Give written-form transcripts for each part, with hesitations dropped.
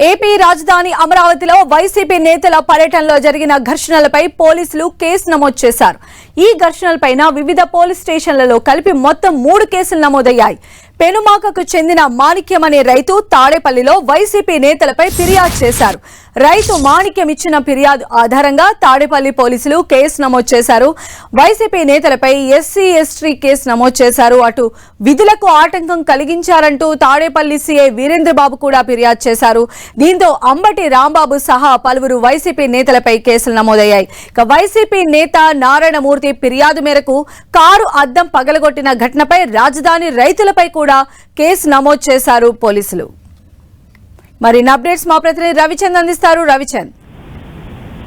AP రాజధాని అమరావతిలో YCP నేతల పర్యటనలో జరిగిన ఘర్షణలపై పోలీసులు కేసు నమోదు చేశారు. ఈ ఘర్షణలపైన వివిధ పోలీస్ స్టేషన్లలో కలిపి మొత్తం 3 కేసులు నమోదయ్యాయి. పెనుమాకకు చెందిన మాణిక్యం అనే రైతు తాడేపల్లిలో వైసీపీ నేతలపై ఫిర్యాదు చేశారు. రైతు మాణిక్యం ఇచ్చిన ఫిర్యాదు ఆధారంగా తాడేపల్లి పోలీసులు కేసు నమోదు చేశారు. వైసీపీ నేతలపై SC/ST కేసు నమోదు చేశారు. అటు విధులకు ఆటంకం కలిగించారంటూ తాడేపల్లి సీఐ వీరేంద్రబాబు కూడా ఫిర్యాదు చేశారు. దీంతో అంబటి రాంబాబు సహా పలువురు వైసీపీ నేతలపై కేసులు నమోదయ్యాయి. వైసీపీ నేత నారాయణమూర్తి ఫిర్యాదు మేరకు కారు అద్దం పగలగొట్టిన ఘటనపై రాజధాని రైతులపై కూడా కేసు నమోదు చేశారు పోలీసులు. మరిన్ని అప్డేట్స్ మా ప్రతినిధి రవిచంద్ అందిస్తారు. రవిచంద్,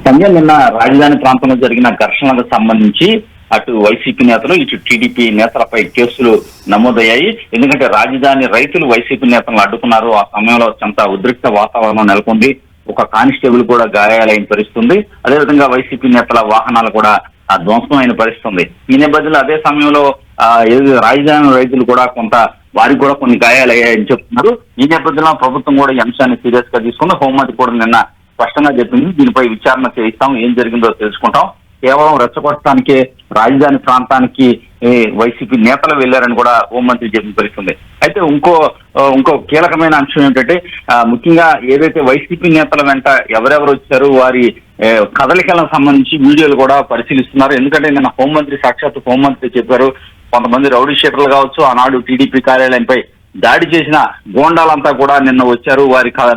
సంజయ్, నిన్న రాజధాని ప్రాంతంలో జరిగిన ఘర్షణలకు సంబంధించి అటు వైసీపీ నేతలు ఇటు టీడీపీ నేతలపై కేసులు నమోదయ్యాయి. ఎందుకంటే రాజధాని రైతులు వైసీపీ నేతలను అడ్డుకున్నారు. ఆ సమయంలో కొంత ఉద్రిక్త వాతావరణం నెలకొంది. ఒక కానిస్టేబుల్ కూడా గాయాలైన పరిస్థితుంది. అదేవిధంగా వైసీపీ నేతల వాహనాలు కూడా ధ్వంసమైన పరిస్థితుంది. ఈ నేపథ్యంలో అదే సమయంలో రాజధాని రైతులు కూడా వారికి కూడా కొన్ని గాయాలయ్యాయని చెప్తున్నారు. ఈ నేపథ్యంలో ప్రభుత్వం కూడా ఈ అంశాన్ని సీరియస్ గా తీసుకుని హోంమంత్రి కూడా నిన్న స్పష్టంగా చెప్పింది, దీనిపై విచారణ చేయిస్తాం, ఏం జరిగిందో తెలుసుకుంటాం. కేవలం రెచ్చగొట్టడానికే రాజధాని ప్రాంతానికి వైసీపీ నేతలు వెళ్లారని కూడా హోంమంత్రి చెప్పిన పరిస్థితుంది. అయితే ఇంకో కీలకమైన అంశం ఏంటంటే, ముఖ్యంగా ఏదైతే వైసీపీ నేతల వెంట ఎవరెవరు వచ్చారు వారి కదలికలకు సంబంధించి వీడియోలు కూడా పరిశీలిస్తున్నారు. ఎందుకంటే నిన్న సాక్షాత్ హోంమంత్రి చెప్పారు, కొంతమంది రౌడీ షీటర్లు కావచ్చు, ఆనాడు టీడీపీ కార్యాలయంపై దాడి చేసిన గోండాలంతా కూడా నిన్న వచ్చారు.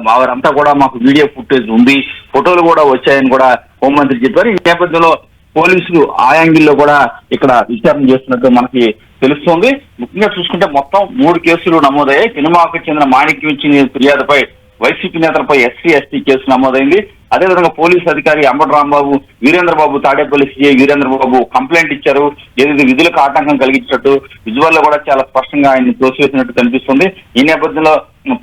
వారంతా కూడా మాకు వీడియో ఫుటేజ్ ఉంది, ఫోటోలు కూడా వచ్చాయని కూడా హోంమంత్రి చెప్పారు. ఈ నేపథ్యంలో పోలీసులు ఆ యాంగిల్లో కూడా ఇక్కడ విచారణ చేస్తున్నట్టు మనకి తెలుస్తోంది. ముఖ్యంగా చూసుకుంటే మొత్తం 3 కేసులు నమోదయ్యాయి. పెనుమాకకు చెందిన మాణిక్యం ఇచ్చిన ఫిర్యాదుపై వైసీపీ నేతలపై SC/ST కేసు నమోదైంది. అదేవిధంగా పోలీసు అధికారి అంబటి రాంబాబు, వీరేంద్రబాబు, తాడేపల్లి సీఐ వీరేంద్రబాబు కంప్లైంట్ ఇచ్చారు. ఏదైతే విధులకు ఆటంకం కలిగించినట్టు విజువల్ లో కూడా చాలా స్పష్టంగా ఆయన్ని తోసివేసినట్టు కనిపిస్తుంది. ఈ నేపథ్యంలో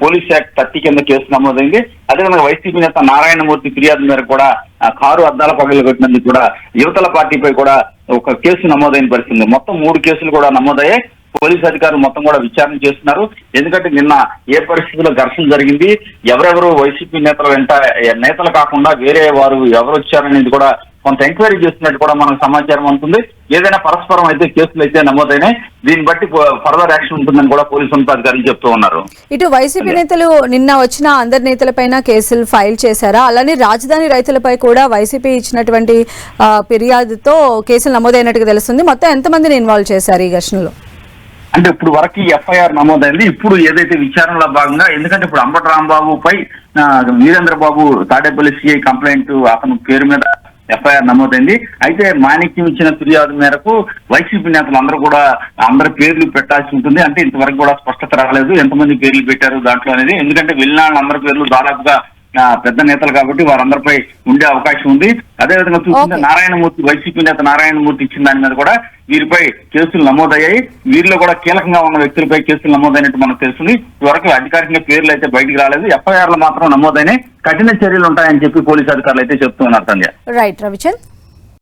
పోలీస్ యాక్ట్ 30 కింద కేసు నమోదైంది. అదేవిధంగా వైసీపీ నేత నారాయణమూర్తి ఫిర్యాదు మేరకు కూడా కారు అద్దాల పగలగొట్టినందుకు కూడా యువతల పార్టీపై కూడా ఒక కేసు నమోదైన పరిస్థితుంది. మొత్తం 3 కేసులు కూడా నమోదయ్యాయి. పోలీసు అధికారులు మొత్తం కూడా విచారణ చేస్తున్నారు. ఎందుకంటే నిన్న ఏ పరిస్థితుల్లో ఘర్షణ జరిగింది, ఎవరెవరు వైసీపీ నేతల వెంట నేతలు కాకుండా వేరే వారు ఎవరు వచ్చారనేది కూడా కొంత ఎంక్వైరీ చేస్తున్నట్టు కూడా మనకు సమాచారం ఉంటుంది. ఏదైనా పరస్పరం అయితే కేసులు అయితే నమోదైనాయి. దీన్ని బట్టి ఫర్దర్ యాక్షన్ ఉంటుందని కూడా పోలీసు ఉన్నతాధికారులు చెప్తూ ఉన్నారు. ఇటు వైసీపీ నేతలు నిన్న వచ్చిన అందరి నేతలపైన కేసులు ఫైల్ చేశారా? అలానే రాజధాని రైతులపై కూడా వైసీపీ ఇచ్చినటువంటి ఫిర్యాదుతో కేసులు నమోదైనట్టుగా తెలుస్తుంది. మొత్తం ఎంతమందిని ఇన్వాల్వ్ చేశారు ఈ ఘర్షణలో? అంటే ఇప్పుడు వరకు FIR నమోదైంది. ఇప్పుడు ఏదైతే విచారణలో భాగంగా, ఎందుకంటే ఇప్పుడు అంబటి రాంబాబుపై వీరేంద్రబాబు తాడేపల్లి సీఐ కంప్లైంట్ అతని పేరు మీద FIR నమోదైంది. అయితే మాణిక్యం ఇచ్చిన ఫిర్యాదు మేరకు వైసీపీ నేతలు అందరి పేర్లు పెట్టాల్సి ఉంటుంది. అంటే ఇంతవరకు కూడా స్పష్టత రాలేదు ఎంతమంది పేర్లు పెట్టారు దాంట్లో అనేది. ఎందుకంటే వెళ్ళిన అందరి పేర్లు దాదాపుగా పెద్ద నేతలు కాబట్టి వారందరిపై ఉండే అవకాశం ఉంది. అదేవిధంగా చూస్తుంటే నారాయణమూర్తి, వైసీపీ నేత నారాయణమూర్తి ఇచ్చిన దాని మీద కూడా వీరిపై కేసులు నమోదయ్యాయి. వీరిలో కూడా కీలకంగా ఉన్న వ్యక్తులపై కేసులు నమోదైనట్టు మనకు తెలుస్తుంది. ఇవరకు అధికారికంగా పేర్లు అయితే బయటికి రాలేదు. FIR లో మాత్రం నమోదైనాయి. కఠిన చర్యలు ఉంటాయని చెప్పి పోలీసు అధికారులు అయితే చెప్తున్నారు. సంధ్య. రైట్ రవిచంద్.